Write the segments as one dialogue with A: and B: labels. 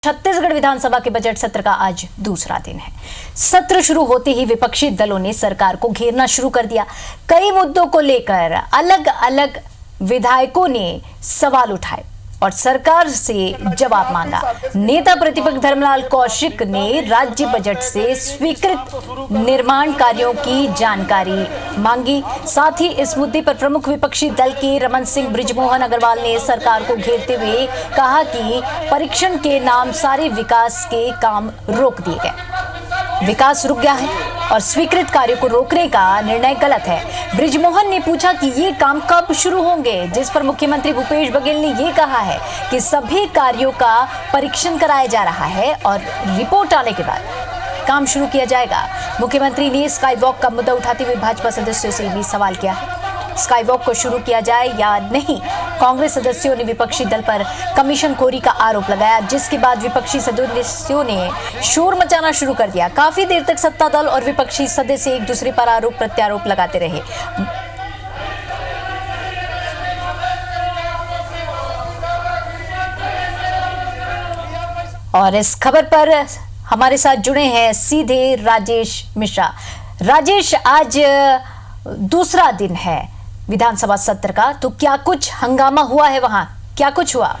A: छत्तीसगढ़ विधानसभा के बजट सत्र का आज दूसरा दिन है। सत्र शुरू होते ही विपक्षी दलों ने सरकार को घेरना शुरू कर दिया। कई मुद्दों को लेकर अलग अलग विधायकों ने सवाल उठाए और सरकार से जवाब मांगा। नेता प्रतिपक्ष धर्मलाल कौशिक ने राज्य बजट से स्वीकृत निर्माण कार्यों की जानकारी मांगी। साथ ही इस मुद्दे पर प्रमुख विपक्षी दल के रमन सिंह बृजमोहन अग्रवाल ने सरकार को घेरते हुए कहा कि परीक्षण के नाम सारे विकास के काम रोक दिए गए। विकास रुक गया है और स्वीकृत कार्यों को रोकने का निर्णय गलत है। बृजमोहन ने पूछा कि ये काम कब शुरू होंगे, जिस पर मुख्यमंत्री भूपेश बघेल ने ये कहा है कि सभी कार्यों का परीक्षण कराया जा रहा है और रिपोर्ट आने के बाद काम शुरू किया जाएगा। मुख्यमंत्री ने स्काई वॉक का मुद्दा उठाते हुए भाजपा सदस्यों से भी सवाल किया है, स्काई वॉक को शुरू किया जाए या नहीं। कांग्रेस सदस्यों ने विपक्षी दल पर कमीशनखोरी का आरोप लगाया, जिसके बाद विपक्षी सदस्यों ने शोर मचाना शुरू कर दिया। काफी देर तक सत्ता दल और विपक्षी सदस्य एक दूसरे पर आरोप प्रत्यारोप लगाते रहे। और इस खबर पर हमारे साथ जुड़े हैं सीधे राजेश मिश्रा। राजेश, आज दूसरा दिन है विधानसभा सत्र का, तो क्या कुछ हंगामा हुआ है वहां, क्या कुछ हुआ?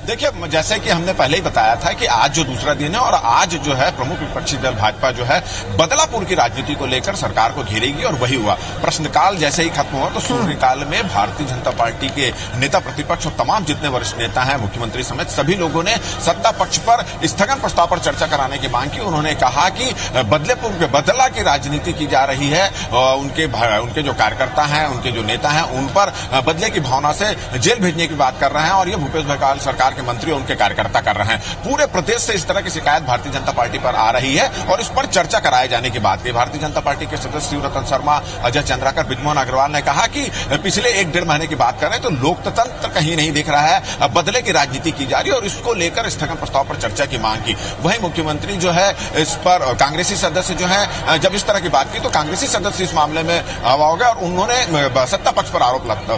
B: देखिए, जैसे कि हमने पहले ही बताया था कि आज जो दूसरा दिन है और आज जो है प्रमुख विपक्षी दल भाजपा जो है बदलापुर की राजनीति को लेकर सरकार को घेरेगी और वही हुआ। प्रश्नकाल जैसे ही खत्म हुआ तो शून्यकाल में भारतीय जनता पार्टी के नेता प्रतिपक्ष और तमाम जितने वरिष्ठ नेता हैं, मुख्यमंत्री समेत सभी लोगों ने सत्ता पक्ष पर स्थगन प्रस्ताव पर चर्चा कराने की मांग की। उन्होंने कहा कि बदला की राजनीति की जा रही है, उनके जो कार्यकर्ता हैं, उनके जो नेता हैं, उन पर बदले की भावना से जेल भेजने की बात कर रहे हैं और ये भूपेश बघेल सरकार के मंत्री और उनके कार्यकर्ता कर रहे हैं। पूरे प्रदेश से इस तरह की शिकायत भारतीय जनता पार्टी पर आ रही है और इस पर चर्चा कराए जाने की बात की। भारतीय जनता पार्टी के सदस्य शिवरतन शर्मा, अजय चंद्राकर, बृजमोहन अग्रवाल ने कहा कि पिछले 1-1.5 महीने की बात करें तो लोकतंत्र कहीं नहीं दिख रहा है, बदले की राजनीति की जा रही है और इसको लेकर स्थगन प्रस्ताव पर चर्चा की मांग की। वहीं मुख्यमंत्री जो है इस पर कांग्रेसी सदस्य जो है जब इस तरह की बात की तो कांग्रेसी सदस्य इस मामले में हवा हो गया और उन्होंने सत्ता पक्ष पर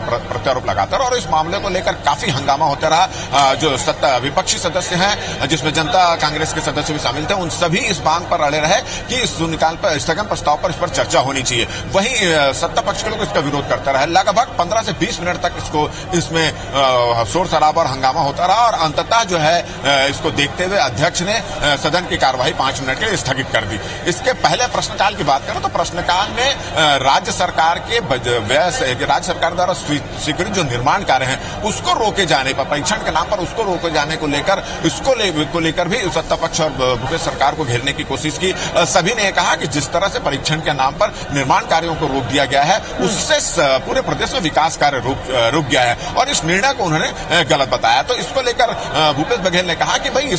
B: प्रत्यारोप लगाकर और इस मामले को लेकर काफी हंगामा होता रहा। जो सत्ता विपक्षी सदस्य हैं, जिसमें जनता कांग्रेस के सदस्य भी शामिल थे, उन सभी इस मांग पर अड़े रहे कि इस शून्यकाल पर स्थगन प्रस्ताव पर इस पर चर्चा होनी चाहिए। वहीं सत्ता पक्ष के लोग इसका विरोध करते रहे। लगभग 15 से 20 मिनट तक इसमें शोर शराबा और हंगामा होता रहा और अंततः जो है इसको देखते हुए अध्यक्ष ने सदन की कार्यवाही 5 मिनट के लिए स्थगित कर दी। इसके पहले प्रश्नकाल की बात करें तो प्रश्नकाल में राज्य सरकार द्वारा स्वीकृत जो निर्माण कार्य हैं उसको रोके जाने पर, परीक्षण के नाम पर उसको रोके जाने को लेकर भी सत्ता पक्ष और भूपेश सरकार को घेरने की कोशिश की। सभी ने कहा कि जिस तरह से परीक्षण के नाम पर निर्माण कार्यों को रोक दिया गया है उससे पूरे प्रदेश में विकास कार्य रुक गया है और इस निर्णय को उन्होंने गलत बताया। तो इसको लेकर भूपेश बघेल ने कहा कि भाई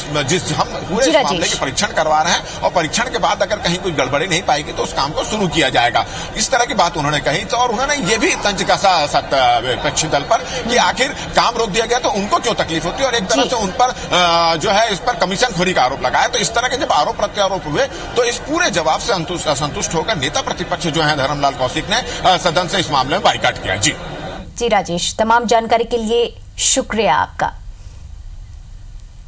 B: हम पूरे मामले के परीक्षण करवा रहे हैं और परीक्षण के बाद अगर कहीं कोई गड़बड़ी नहीं पाएगी तो उस काम को शुरू किया जाएगा। इस तरह की बात उन्होंने कही तो और उन्होंने ये भी तंज कसा विपक्षी दल पर कि आखिर काम रोक दिया गया तो उनको क्यों तकलीफ होती है और एक तरह से उन पर जो है इस पर कमीशनखोरी का आरोप लगाया। तो इस तरह के जब आरोप प्रत्यारोप हुए तो इस पूरे जवाब से असंतुष्ट होकर नेता प्रतिपक्ष जो है धर्मलाल कौशिक ने सदन से इस मामले में बाइकाट किया। जी
A: राजेश, तमाम जानकारी के लिए शुक्रिया आपका।